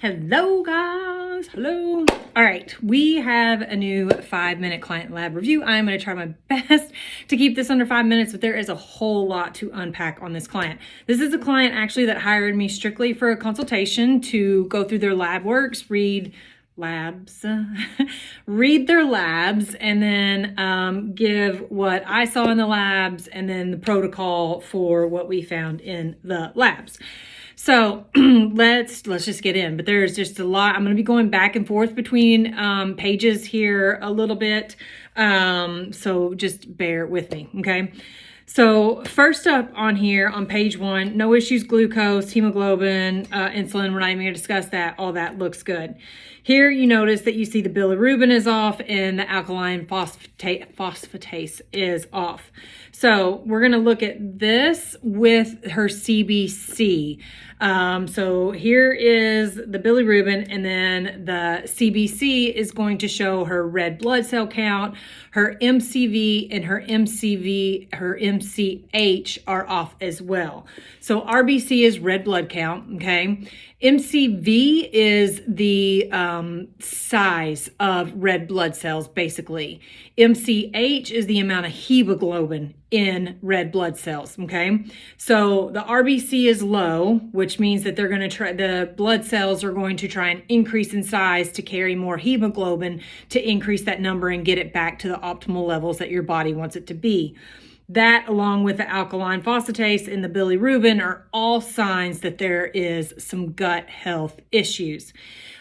Hello guys, hello. All right, we have a new 5-minute client lab review. I'm going to try my best to keep this under 5 minutes, but there is a whole lot to unpack on this client. This is a client actually that hired me strictly for a consultation to go through their lab works, read their labs, and then give what I saw in the labs and then the protocol for what we found in the labs. So let's just get in, but there's just a lot. I'm going to be going back and forth between pages here a little bit. So just bear with me. Okay. So first up on here on page 1, no issues, glucose, hemoglobin, insulin. We're not even going to discuss that. All that looks good. Here you notice that you see the bilirubin is off and the alkaline phosphatase is off. So we're going to look at this with her CBC. So here is the bilirubin, and then the CBC is going to show her red blood cell count, her MCV, and her MCH are off as well. So RBC is red blood count, okay? MCV is the size of red blood cells, basically. MCH is the amount of hemoglobin in red blood cells, okay? So the RBC is low, which means that they're going to try, the blood cells are going to try and increase in size to carry more hemoglobin to increase that number and get it back to the optimal levels that your body wants it to be. That, along with the alkaline phosphatase and the bilirubin, are all signs that there is some gut health issues.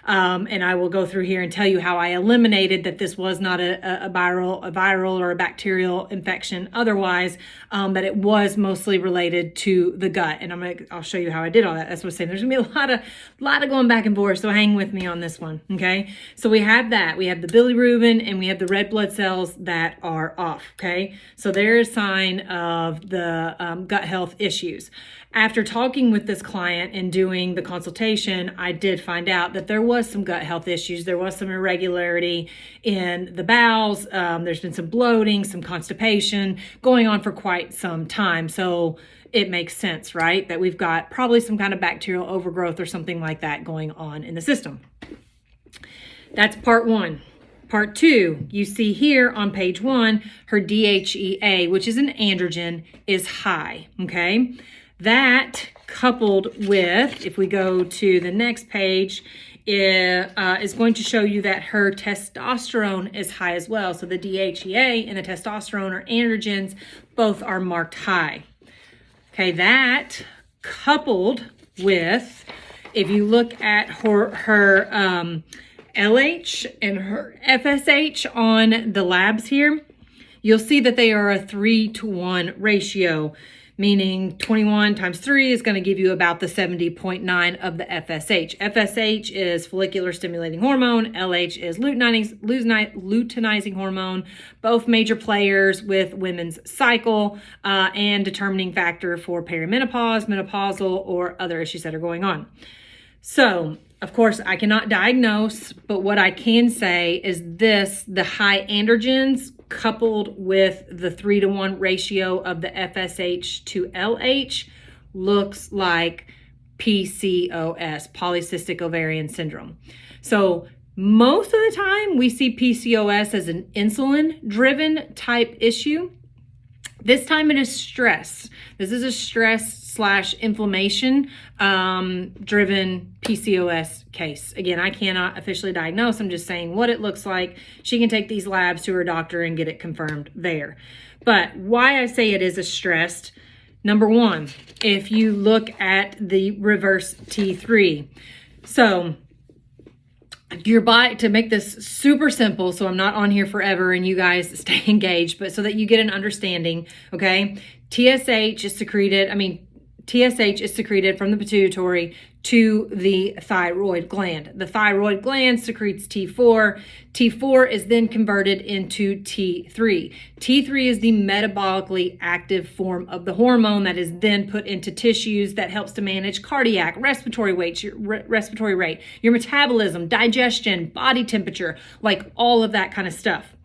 And I will go through here and tell you how I eliminated that this was not a viral or a bacterial infection otherwise, but it was mostly related to the gut. And I'll show you how I did all that. That's what I'm saying. There's gonna be a lot of going back and forth, so hang with me on this one, okay? So we have that. We have the bilirubin and we have the red blood cells that are off, okay? So there is a sign of the gut health issues. After talking with this client and doing the consultation, I did find out that there was some gut health issues. There was some irregularity in the bowels. There's been some bloating, some constipation going on for quite some time. So it makes sense, right? That we've got probably some kind of bacterial overgrowth or something like that going on in the system. That's part 1. Part 2, you see here on page 1, her DHEA, which is an androgen, is high, okay? That coupled with, if we go to the next page, is going to show you that her testosterone is high as well. So the DHEA and the testosterone or androgens both are marked high. Okay, that coupled with, if you look at her LH and her FSH on the labs here, you'll see that they are a 3-to-1 ratio, meaning 21 times 3 is going to give you about the 70.9 of the FSH. FSH is follicular stimulating hormone. LH is luteinizing hormone, both major players with women's cycle and determining factor for perimenopause, menopausal, or other issues that are going on. So, of course, I cannot diagnose, but what I can say is this: the high androgens coupled with the 3-to-1 ratio of the FSH to LH looks like PCOS, polycystic ovarian syndrome. So most of the time we see PCOS as an insulin-driven type issue. This time it is stress. This is a stress/inflammation driven PCOS case. Again, I cannot officially diagnose. I'm just saying what it looks like. She can take these labs to her doctor and get it confirmed there. But why I say it is a stressed, number 1, if you look at the reverse T3. So your body, to make this super simple, so I'm not on here forever and you guys stay engaged, but so that you get an understanding, okay? TSH is secreted from the pituitary to the thyroid gland. The thyroid gland secretes T4. T4 is then converted into T3. T3 is the metabolically active form of the hormone that is then put into tissues that helps to manage cardiac, respiratory rate, your metabolism, digestion, body temperature, like all of that kind of stuff.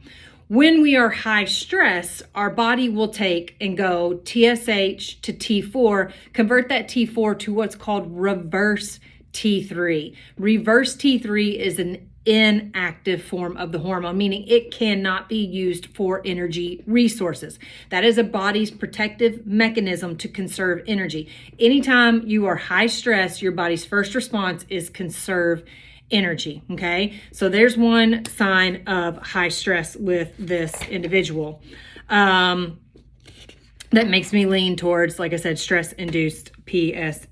When we are high stress, our body will take and go TSH to T4, convert that T4 to what's called reverse T3. Reverse T3 is an inactive form of the hormone, meaning it cannot be used for energy resources. That is a body's protective mechanism to conserve energy. Anytime you are high stress, your body's first response is conserve energy. Okay, so there's one sign of high stress with this individual. That makes me lean towards, like I said, stress-induced PCOS.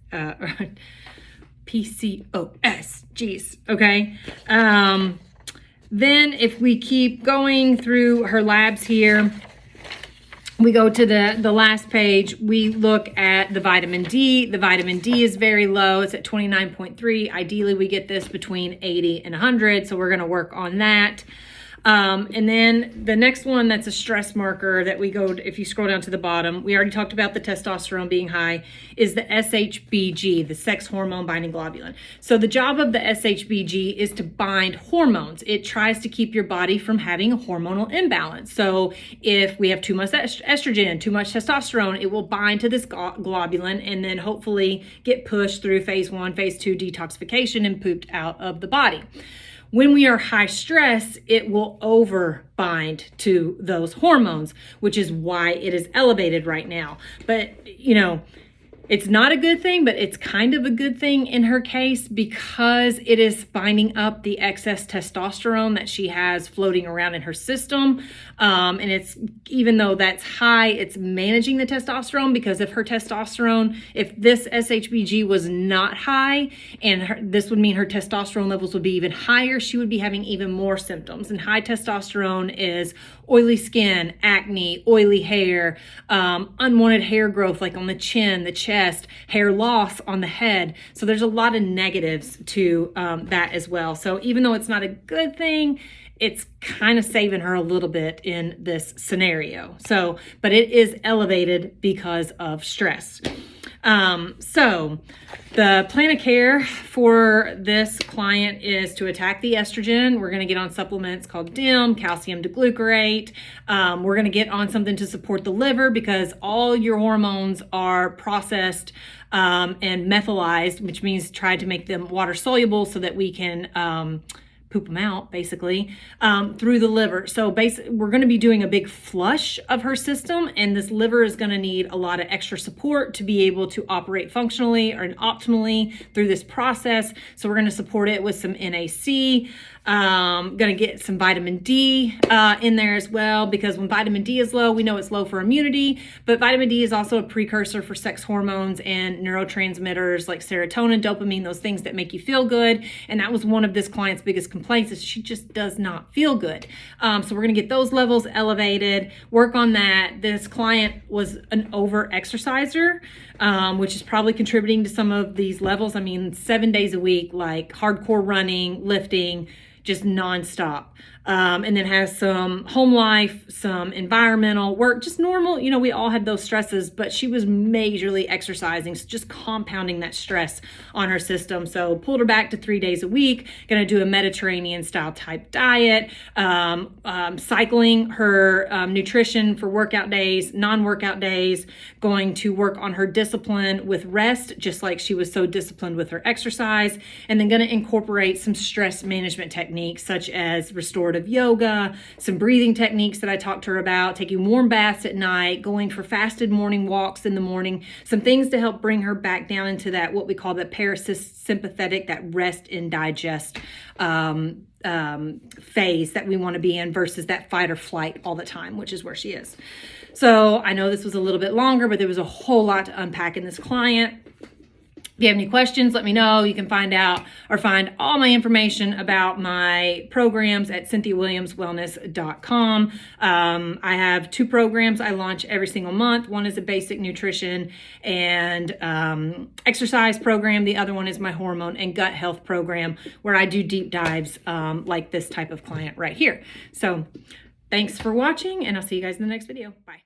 Geez. Okay. Then if we keep going through her labs here, we go to the last page. We look at the vitamin D. The vitamin D is very low. It's at 29.3. Ideally, we get this between 80 and 100. So we're going to work on that. And then the next one that's a stress marker that we go, if you scroll down to the bottom, we already talked about the testosterone being high, is the SHBG, the sex hormone binding globulin. So the job of the SHBG is to bind hormones. It tries to keep your body from having a hormonal imbalance. So if we have too much estrogen, too much testosterone, it will bind to this globulin and then hopefully get pushed through phase 1, phase 2 detoxification and pooped out of the body. When we are high stress, it will overbind to those hormones, which is why it is elevated right now. But, you know, it's not a good thing, but it's kind of a good thing in her case because it is binding up the excess testosterone that she has floating around in her system. And it's, even though that's high, it's managing the testosterone, because if her testosterone, if this SHBG was not high, and this would mean her testosterone levels would be even higher, she would be having even more symptoms. And high testosterone is oily skin, acne, oily hair, unwanted hair growth like on the chin, the chest, hair loss on the head. So there's a lot of negatives to that as well. So even though it's not a good thing, it's kind of saving her a little bit in this scenario. So, but it is elevated because of stress. So the plan of care for this client is to attack the estrogen. We're going to get on supplements called DIM, calcium deglucarate. We're going to get on something to support the liver, because all your hormones are processed and methylized, which means try to make them water soluble so that we can poop them out, basically, through the liver. So basically, we're going to be doing a big flush of her system, and this liver is going to need a lot of extra support to be able to operate functionally or optimally through this process. So we're going to support it with some NAC. Going to get some vitamin D in there as well, because when vitamin D is low, we know it's low for immunity, but vitamin D is also a precursor for sex hormones and neurotransmitters like serotonin, dopamine, those things that make you feel good. And that was one of this client's biggest complaints, is she just does not feel good. So we're going to get those levels elevated, work on that. This client was an over-exerciser, which is probably contributing to some of these levels. I mean, 7 days a week, like hardcore running, lifting, just nonstop. And then has some home life, some environmental work, just normal. You know, we all had those stresses, but she was majorly exercising, so just compounding that stress on her system. So pulled her back to 3 days a week, going to do a Mediterranean style type diet, cycling her nutrition for workout days, non-workout days, going to work on her discipline with rest, just like she was so disciplined with her exercise, and then going to incorporate some stress management techniques such as restorative yoga, some breathing techniques that I talked to her about, taking warm baths at night, going for fasted morning walks in the morning, some things to help bring her back down into that, what we call the parasympathetic, that rest and digest phase that we want to be in, versus that fight or flight all the time, which is where she is. So I know this was a little bit longer, but there was a whole lot to unpack in this client. If you have any questions, let me know. You can find out or find all my information about my programs at CynthiaWilliamsWellness.com. I have 2 programs I launch every single month. One is a basic nutrition and exercise program. The other one is my hormone and gut health program, where I do deep dives like this type of client right here. So thanks for watching, and I'll see you guys in the next video. Bye.